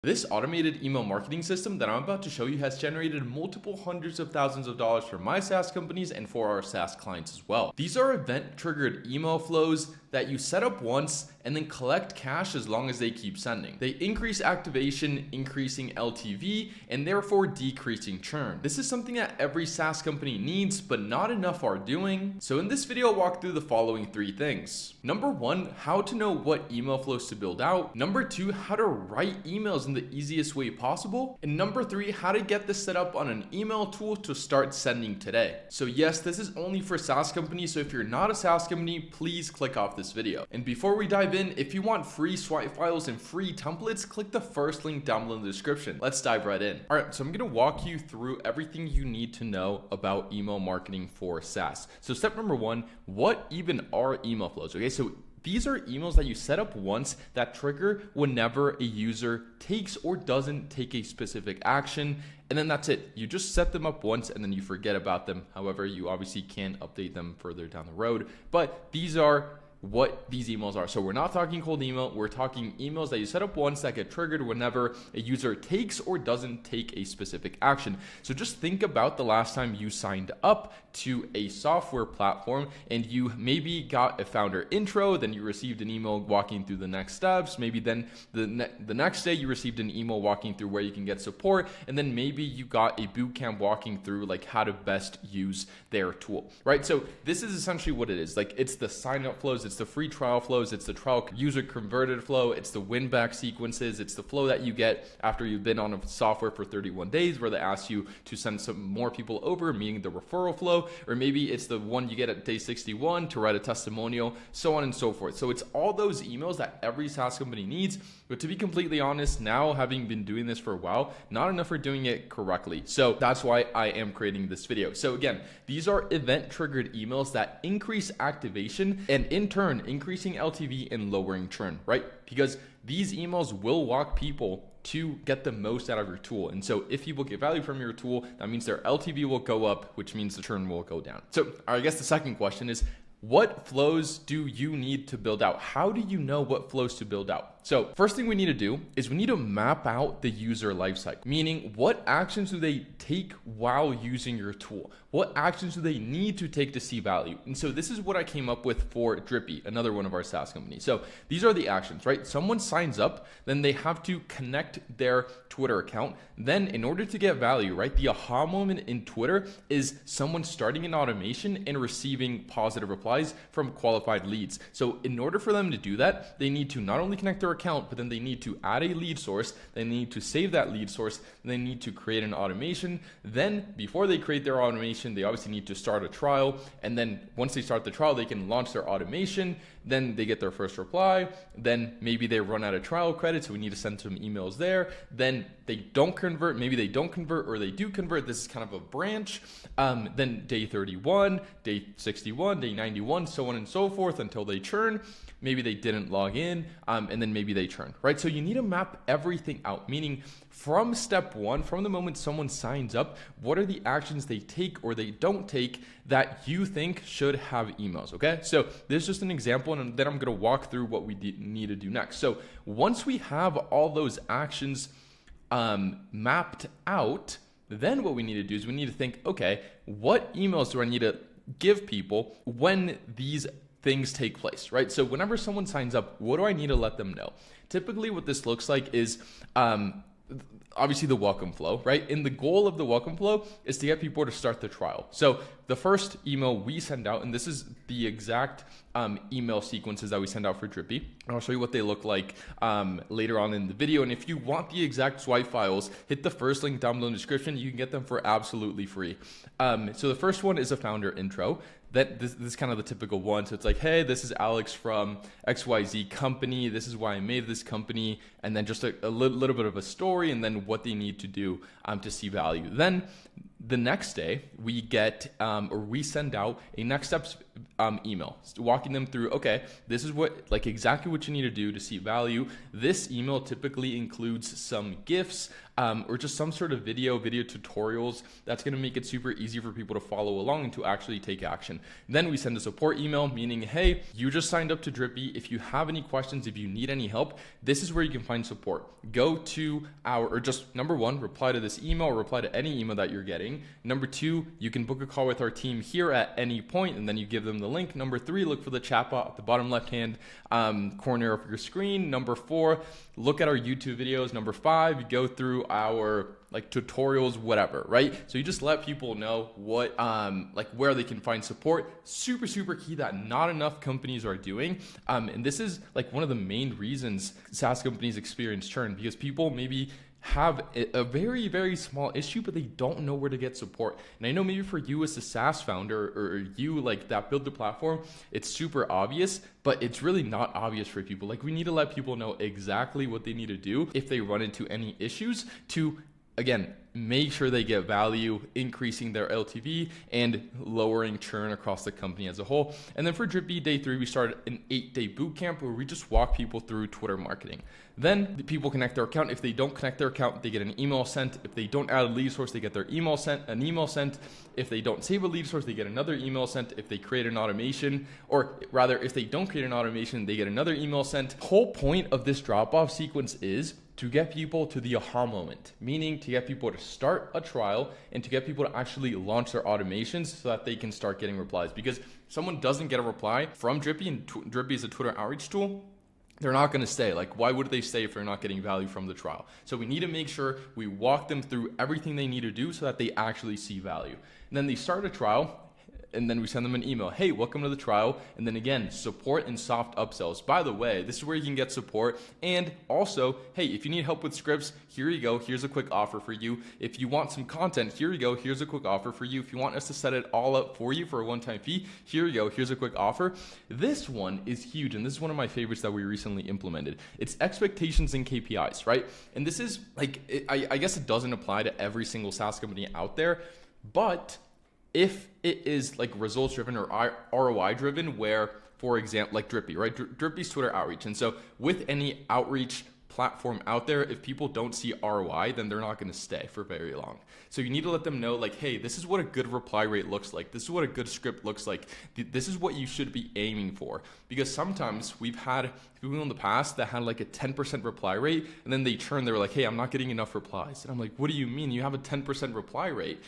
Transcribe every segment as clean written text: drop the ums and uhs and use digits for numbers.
This automated email marketing system that I'm about to show you has generated multiple hundreds of thousands of dollars for my SaaS companies and for our SaaS clients as well. These are event-triggered email flows that you set up once and then collect cash as long as they keep sending. They increase activation, increasing LTV, and therefore decreasing churn. This is something that every SaaS company needs, but not enough are doing. So in this video, I'll walk through the following 3 things. Number 1, how to know what email flows to build out. Number 2, how to write emails in the easiest way possible. And number 3, how to get this set up on an email tool to start sending today. So yes, this is only for SaaS companies. So if you're not a SaaS company, please click off this video. And before we dive in, if you want free swipe files and free templates, click the first link down below in the description. Let's dive right in. All right, so I'm going to walk you through everything you need to know about email marketing for SaaS. So step number 1, what even are email flows? Okay, so these are emails that you set up once that trigger whenever a user takes or doesn't take a specific action. And then that's it. You just set them up once and then you forget about them. However, you obviously can update them further down the road. But these are what these emails are. So we're not talking cold email. We're talking emails that you set up once that get triggered whenever a user takes or doesn't take a specific action. So just think about the last time you signed up to a software platform and you maybe got a founder intro, then you received an email walking through the next steps. Maybe then the next day you received an email walking through where you can get support. And then maybe you got a bootcamp walking through like how to best use their tool, right? So this is essentially what it is. Like it's the sign up flows, it's the free trial flows, it's the trial user converted flow, it's the win back sequences, it's the flow that you get after you've been on a software for 31 days where they ask you to send some more people over, meaning the referral flow, or maybe it's the one you get at day 61 to write a testimonial, so on and so forth. So it's all those emails that every SaaS company needs. But to be completely honest, now having been doing this for a while, not enough are doing it correctly. So that's why I am creating this video. So again, these are event triggered emails that increase activation and in turn increasing LTV and lowering churn, right? Because these emails will walk people to get the most out of your tool. And so if people get value from your tool, that means their LTV will go up, which means the churn will go down. So I guess the second question is, what flows do you need to build out? How do you know what flows to build out? So first thing we need to do is we need to map out the user lifecycle, meaning what actions do they take while using your tool? What actions do they need to take to see value? And so this is what I came up with for Drippy, another one of our SaaS companies. So these are the actions, right? Someone signs up, then they have to connect their Twitter account. Then in order to get value, right? The aha moment in Twitter is someone starting an automation and receiving positive replies from qualified leads. So in order for them to do that, they need to not only connect their account, but then they need to add a lead source. They need to save that lead source. They need to create an automation. Then before they create their automation, they obviously need to start a trial. And then once they start the trial, they can launch their automation. Then they get their first reply. Then maybe they run out of trial credits. So we need to send some emails there. Then they don't convert. Maybe they don't convert or they do convert. This is kind of a branch. Then day 31, day 61, day 91, so on and so forth until they churn. Maybe they didn't log in, and then maybe they churn, right? So you need to map everything out, meaning from step 1, from the moment someone signs up, what are the actions they take or they don't take that you think should have emails, okay? So this is just an example, and then I'm gonna walk through what we need to do next. So once we have all those actions mapped out, then what we need to do is we need to think, okay, what emails do I need to give people when these things take place, right? So whenever someone signs up, what do I need to let them know? Typically what this looks like is obviously the welcome flow, right? And the goal of the welcome flow is to get people to start the trial. So the first email we send out, and this is the exact email sequences that we send out for Drippy. And I'll show you what they look like later on in the video. And if you want the exact swipe files, hit the first link down below in the description. You can get them for absolutely free. So the first one is a founder intro. This is kind of the typical one. So it's like, hey, this is Alex from XYZ company. This is why I made this company. And then just a little bit of a story and then what they need to do to see value. Then the next day we get or we send out a next steps email, walking them through, okay, this is what, like exactly what you need to do to see value. This email typically includes some GIFs, or just some sort of video tutorials that's going to make it super easy for people to follow along and to actually take action. Then we send a support email, meaning, hey, you just signed up to Drippy. If you have any questions, if you need any help, this is where you can find support. Go to or just number one, reply to this email or reply to any email that you're getting. Number two, you can book a call with our team here at any point, and then you give them the link. Number three, look for the chat bot at the bottom left-hand corner of your screen. Number four, look at our YouTube videos. Number five, you go through our like tutorials, whatever, right? So you just let people know what, like where they can find support. Super, super key that not enough companies are doing. And this is like one of the main reasons SaaS companies experience churn, because people maybe have a very, very small issue, but they don't know where to get support. And I know maybe for you as a SaaS founder or you like that build the platform, it's super obvious, but it's really not obvious for people. Like we need to let people know exactly what they need to do if they run into any issues to, again, make sure they get value, increasing their LTV and lowering churn across the company as a whole. And then for Drippy Day 3, we started an 8-day bootcamp where we just walk people through Twitter marketing. Then the people connect their account. If they don't connect their account, they get an email sent. If they don't add a lead source, they get an email sent. If they don't save a lead source, they get another email sent. If they create an automation, or rather, if they don't create an automation, they get another email sent. Whole point of this drop-off sequence is to get people to the aha moment, meaning to get people to start a trial and to get people to actually launch their automations so that they can start getting replies. Because if someone doesn't get a reply from Drippy, and Drippy is a Twitter outreach tool, they're not going to stay. Like, why would they stay if they're not getting value from the trial? So we need to make sure we walk them through everything they need to do so that they actually see value. And then they start a trial, and then we send them an email. Hey, welcome to the trial. And then again, support and soft upsells. By the way, this is where you can get support. And also, hey, if you need help with scripts, here you go. Here's a quick offer for you. If you want some content, here you go. Here's a quick offer for you. If you want us to set it all up for you for a one-time fee, here you go. Here's a quick offer. This one is huge. And this is one of my favorites that we recently implemented. It's expectations and KPIs, right? And this is like, I guess it doesn't apply to every single SaaS company out there, but if it is like results driven or ROI driven, where, for example, like Drippy, right? Drippy's Twitter outreach. And so with any outreach platform out there, if people don't see ROI, then they're not going to stay for very long. So you need to let them know, like, hey, this is what a good reply rate looks like. This is what a good script looks like. This is what you should be aiming for. Because sometimes we've had people in the past that had like a 10% reply rate, and then they churn. They were like, hey, I'm not getting enough replies. And I'm like, what do you mean? You have a 10% reply rate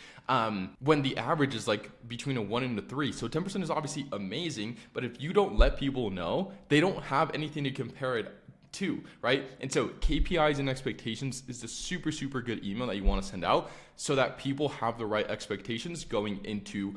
when the average is like between a 1 and a 3. So 10% is obviously amazing, but if you don't let people know, they don't have anything to compare it to, right? And so KPIs and expectations is a super, super good email that you want to send out so that people have the right expectations going into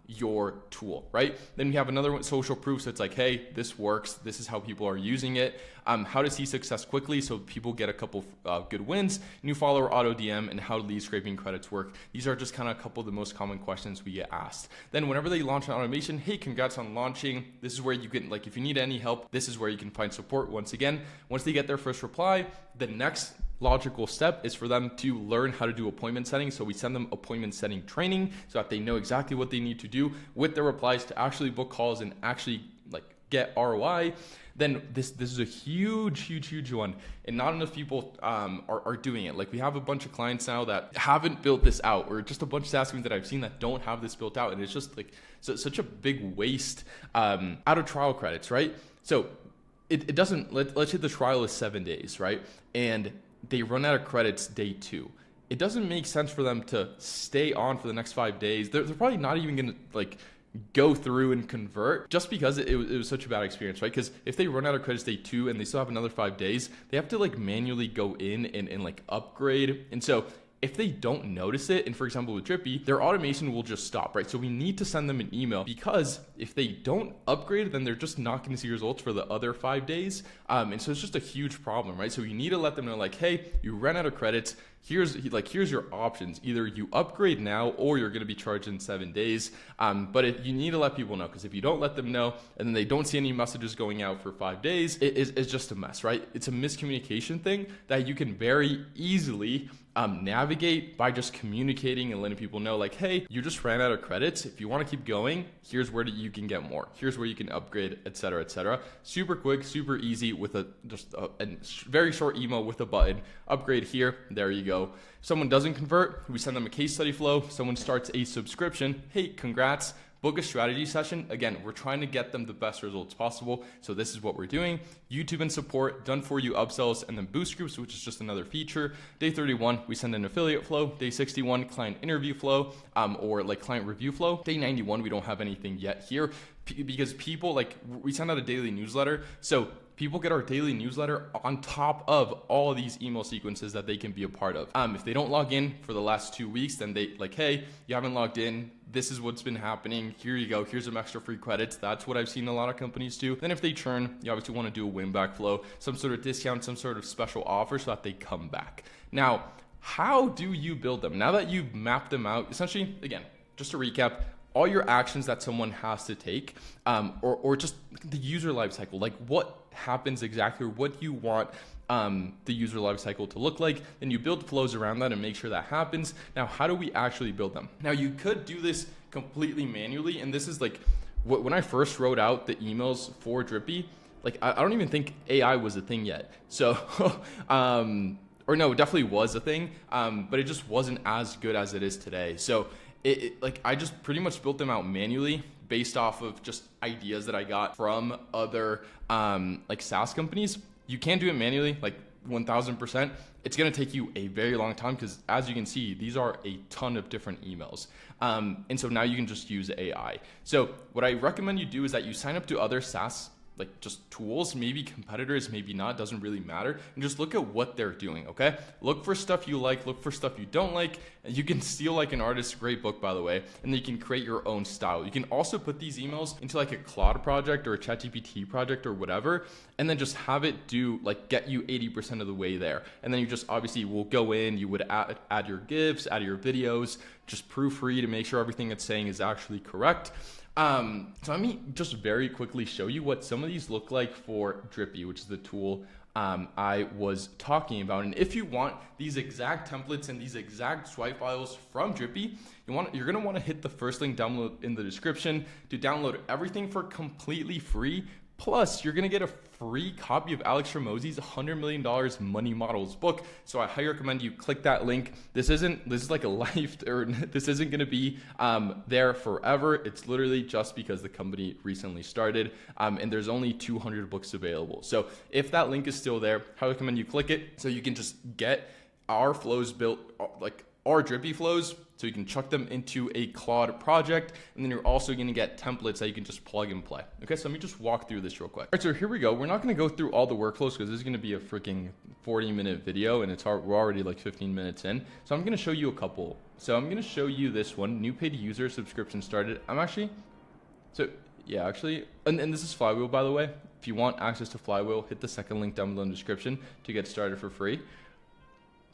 your tool, right? Then we have another one, social proof. So it's like, hey, this works. This is how people are using it. How to see success quickly so people get a couple good wins, new follower auto DM, and how lead scraping credits work. These are just kind of a couple of the most common questions we get asked. Then whenever they launch an automation, hey, congrats on launching. This is where you can, like, if you need any help, this is where you can find support. Once again, once they get their first reply, the next logical step is for them to learn how to do appointment setting. So we send them appointment setting training so that they know exactly what they need to do with their replies to actually book calls and actually like get ROI. Then this is a huge one, and not enough people are doing it. Like, we have a bunch of clients now that haven't built this out, or just a bunch of SaaS companies that I've seen that don't have this built out, and it's just like such a big waste out of trial credits, right? So it doesn't. Let's say the trial is 7 days, right? And they run out of credits day 2. It doesn't make sense for them to stay on for the next 5 days. They're probably not even gonna like go through and convert just because it was such a bad experience, right? Because if they run out of credits day 2 and they still have another 5 days, they have to like manually go in and like upgrade. And so if they don't notice it, and for example with Drippy, their automation will just stop, right? So we need to send them an email, because if they don't upgrade, then they're just not going to see results for the other 5 days. And so it's just a huge problem, right? So you need to let them know, like, hey, you ran out of credits, here's your options. Either you upgrade now or you're going to be charged in 7 days. But you need to let people know, because if you don't let them know and then they don't see any messages going out for 5 days, it's just a mess, right? It's a miscommunication thing that you can very easily navigate by just communicating and letting people know, like, hey, you just ran out of credits. If you want to keep going, here's where you can get more. Here's where you can upgrade, etc., etc. Super quick, super easy with a very short email with a button. Upgrade here. There you go. Someone doesn't convert, we send them a case study flow. Someone starts a subscription. Hey, congrats. Book a strategy session. Again, we're trying to get them the best results possible. So this is what we're doing. YouTube and support, done for you upsells, and then boost groups, which is just another feature. Day 31, we send an affiliate flow. Day 61, client interview flow, or like client review flow. Day 91, we don't have anything yet here because people, like, we send out a daily newsletter. So people get our daily newsletter on top of all of these email sequences that they can be a part of. If they don't log in for the last 2 weeks, then they like, hey, you haven't logged in. This is what's been happening. Here you go. Here's some extra free credits. That's what I've seen a lot of companies do. Then if they churn, you obviously want to do a win back flow, some sort of discount, some sort of special offer so that they come back. Now, how do you build them? Now that you've mapped them out, essentially, again, just to recap, all your actions that someone has to take, or just the user life cycle, like what happens exactly, or what you want the user life cycle to look like. Then you build flows around that and make sure that happens. Now, how do we actually build them? Now, you could do this completely manually, and this is like when I first wrote out the emails for Drippy, like I don't even think AI was a thing yet. So, or no, it definitely was a thing, but it just wasn't as good as it is today. So like I just pretty much built them out manually based off of just ideas that I got from other like SaaS companies. You can't do it manually, like 1000%. It's going to take you a very long time because, as you can see, these are a ton of different emails. And so now you can just use AI. So what I recommend you do is that you sign up to other SaaS like just tools, maybe competitors, maybe not, doesn't really matter, and just look at what they're doing. Okay, look for stuff you like, look for stuff you don't like, and you can steal like an artist's great book, by the way, and then you can create your own style. You can also put these emails into like a Claude project or a ChatGPT project or whatever, and then just have it do like get you 80% of the way there. And then you just obviously will go in, you would add your GIFs, add your videos, just proofread to make sure everything it's saying is actually correct. So let me just very quickly show you what some of these look like for Drippy, which is the tool I was talking about. And if you want these exact templates and these exact swipe files from Drippy, you're gonna want to hit the first link down in the description to download everything for completely free. Plus, you're going to get a free copy of Alex Hormozi's $100 million Money Models book. So I highly recommend you click that link. This is like a life, or this isn't going to be there forever. It's literally just because the company recently started, and there's only 200 books available. So if that link is still there, I recommend you click it so you can just get our flows built, like our Drippy flows, so you can chuck them into a Claude project, and then you're also going to get templates that you can just plug and play. Okay, so let me just walk through this real quick. All right, so here we go. We're not going to go through all the workflows because this is going to be a freaking 40-minute video, and we're already like 15 minutes in. So I'm going to show you a couple. So I'm going to show you this one, new paid user subscription started. And this is Flywheel, by the way. If you want access to Flywheel, hit the second link down below in the description to get started for free.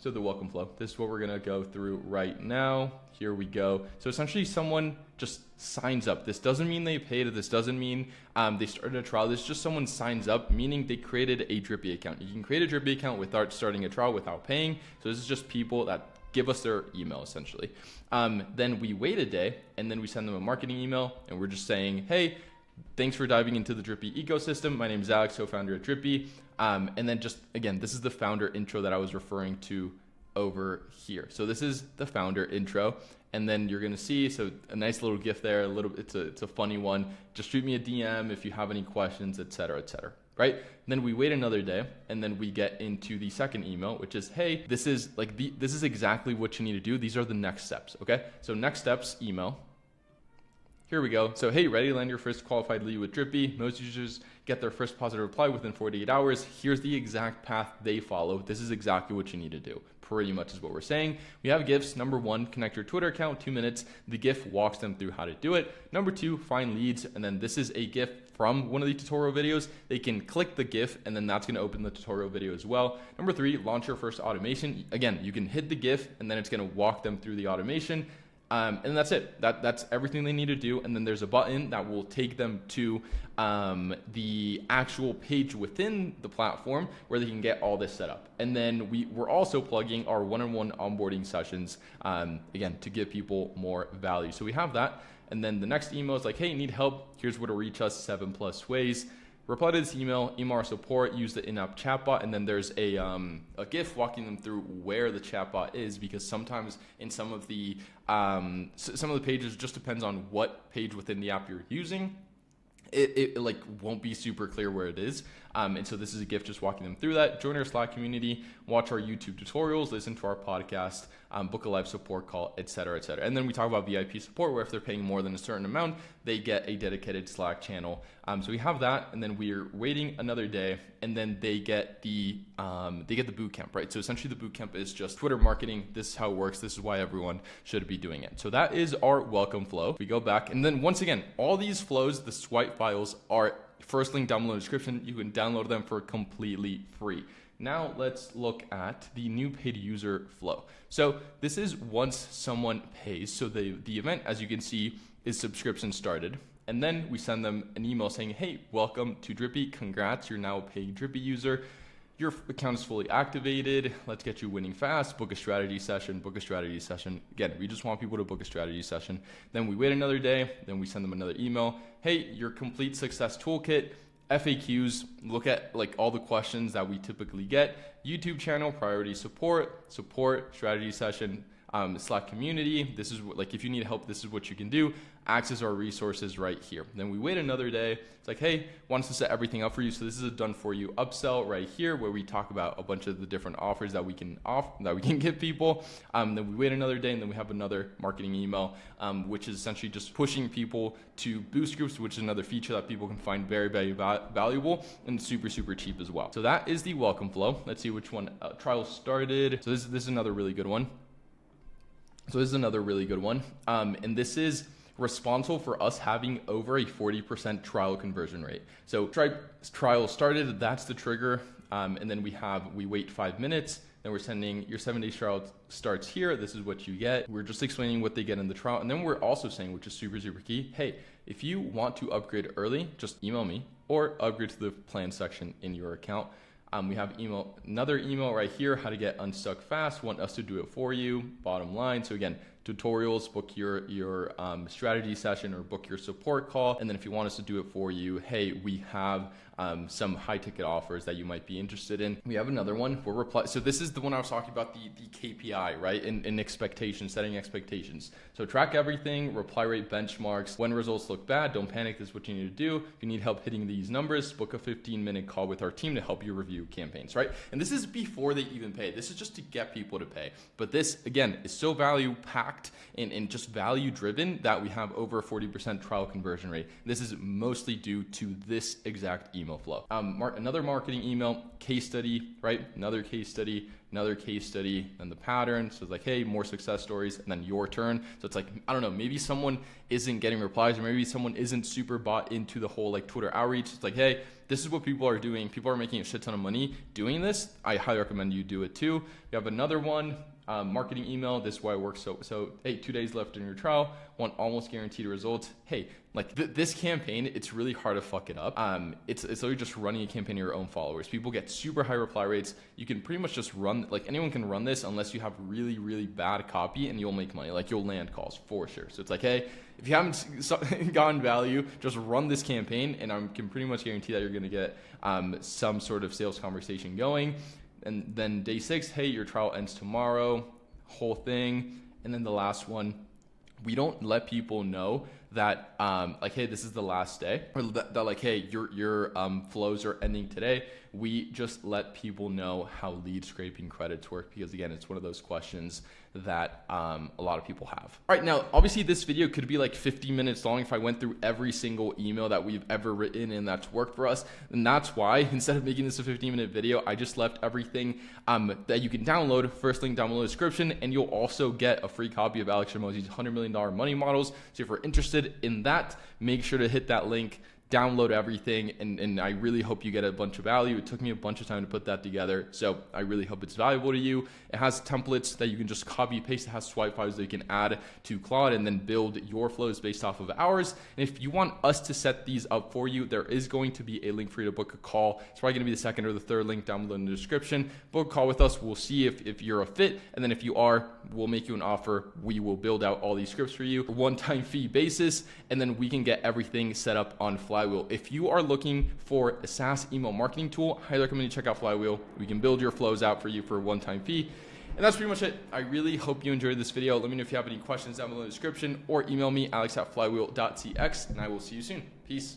So the welcome flow, this is what we're gonna go through right now. Here we go. So essentially someone just signs up. This doesn't mean they paid, this doesn't mean they started a trial. This is just someone signs up, meaning they created a Drippy account. You can create a Drippy account without starting a trial, without paying. So this is just people that give us their email essentially. Then we wait a day and then we send them a marketing email and we're just saying, hey, thanks for diving into the Drippy ecosystem. My name is Alex, co-founder at Drippy. And then just, again, this is the founder intro that I was referring to over here. So this is the founder intro. And then you're going to see, so a nice little GIF there, it's a funny one. Just shoot me a DM if you have any questions, et cetera, right? And then we wait another day and then we get into the second email, which is, hey, this is exactly what you need to do. These are the next steps. Okay. So next steps email. Here we go. So, hey, ready to land your first qualified lead with Drippy? Most users get their first positive reply within 48 hours. Here's the exact path they follow. This is exactly what you need to do. Pretty much is what we're saying. We have GIFs. Number 1, connect your Twitter account, 2 minutes. The GIF walks them through how to do it. Number 2, find leads. And then this is a GIF from one of the tutorial videos. They can click the GIF and then that's going to open the tutorial video as well. Number 3, launch your first automation. Again, you can hit the GIF and then it's going to walk them through the automation. And that's it. That's everything they need to do. And then there's a button that will take them to the actual page within the platform where they can get all this set up. And then we're also plugging our one-on-one onboarding sessions, again, to give people more value. So we have that. And then the next email is like, hey, need help? Here's where to reach us 7+ ways. Reply to this email our support, use the in-app chatbot, and then there's a GIF walking them through where the chatbot is, because sometimes in some of the pages, just depends on what page within the app you're using. It like won't be super clear where it is. And so this is a GIF just walking them through that. Join our Slack community, watch our YouTube tutorials, listen to our podcast, book a live support call, etc., etc. And then we talk about VIP support, where if they're paying more than a certain amount, they get a dedicated Slack channel. So we have that, and then we're waiting another day, and then they get the boot camp, right? So essentially the boot camp is just Twitter marketing. This is how it works. This is why everyone should be doing it. So that is our welcome flow. We go back, and then once again, all these flows, the swipe files are first link down below in the description. You can download them for completely free. Now let's look at the new paid user flow. So this is once someone pays. So the event, as you can see, is subscription started. And then we send them an email saying, hey, welcome to Drippy. Congrats, you're now a paid Drippy user. Your account is fully activated. Let's get you winning fast. Book a strategy session, book a strategy session. Again, we just want people to book a strategy session. Then we wait another day. Then we send them another email. Hey, your complete success toolkit, FAQs, look at like all the questions that we typically get. YouTube channel, priority support, strategy session, Slack community. This is what, like, if you need help, this is what you can do. Access our resources right here. Then we wait another day. It's like, hey, wants to set everything up for you. So this is a done for you upsell right here, where we talk about a bunch of the different offers that we can give people. Then we wait another day, and then we have another marketing email, which is essentially just pushing people to boost groups, which is another feature that people can find very, very valuable and super, super cheap as well. So that is the welcome flow. Let's see which one. Trial started. So this is another really good one. And this is responsible for us having over a 40% trial conversion rate. So trial started, that's the trigger. And then we wait 5 minutes. Then we're sending your 7-day trial starts here. This is what you get. We're just explaining what they get in the trial. And then we're also saying, which is super, super key, hey, if you want to upgrade early, just email me or upgrade to the plan section in your account. We have another email right here, how to get unstuck fast, want us to do it for you, bottom line. So again, tutorials, book your strategy session or book your support call. And then if you want us to do it for you, hey, we have some high ticket offers that you might be interested in. We have another one where reply. So this is the one I was talking about, the KPI, right? In expectations, setting expectations. So track everything, reply rate benchmarks. When results look bad, don't panic. This is what you need to do. If you need help hitting these numbers, book a 15-minute call with our team to help you review campaigns, right? And this is before they even pay. This is just to get people to pay. But this, again, is so value packed and just value driven that we have over a 40% trial conversion rate. This is mostly due to this exact email flow. Another marketing email, case study, right? Another case study, and the pattern. So it's like, hey, more success stories, and then your turn. So it's like, I don't know, maybe someone isn't getting replies, or maybe someone isn't super bought into the whole like Twitter outreach. It's like, hey, this is what people are doing. People are making a shit ton of money doing this. I highly recommend you do it too. We have another one. Marketing email, this is why it works. So hey, 2 days left in your trial, want almost guaranteed results. Hey, like this campaign, it's really hard to fuck it up. It's literally just running a campaign of your own followers. People get super high reply rates. You can pretty much just run, like anyone can run this unless you have really, really bad copy, and you'll make money. Like you'll land calls for sure. So it's like, hey, if you haven't gotten value, just run this campaign, and I can pretty much guarantee that you're gonna get some sort of sales conversation going. And then day 6, hey, your trial ends tomorrow, whole thing. And then the last one, we don't let people know that like, hey, this is the last day, or that like, hey, your flows are ending today. We just let people know how lead scraping credits work, because again, it's one of those questions that a lot of people have. All right, now obviously this video could be like 50 minutes long if I went through every single email that we've ever written and that's worked for us. And that's why instead of making this a 15-minute video, I just left everything that you can download, first link down below the description, and you'll also get a free copy of Alex Hormozi's $100 million money models. So if you're interested in that, make sure to hit that link, download everything, and I really hope you get a bunch of value. It took me a bunch of time to put that together, so I really hope it's valuable to you. It has templates that you can just copy paste. It has swipe files that you can add to Claude and then build your flows based off of ours. And if you want us to set these up for you, there is going to be a link for you to book a call. It's probably going to be the second or the third link down below in the description. Book a call with us. We'll see if you're a fit, and then if you are, we'll make you an offer. We will build out all these scripts for you, one-time fee basis, and then we can get everything set up on Flywheel. If you are looking for a SaaS email marketing tool, I highly recommend you check out Flywheel. We can build your flows out for you for a one-time fee. And that's pretty much it. I really hope you enjoyed this video. Let me know if you have any questions down below in the description, or email me, alex@flywheel.tx, and I will see you soon. Peace.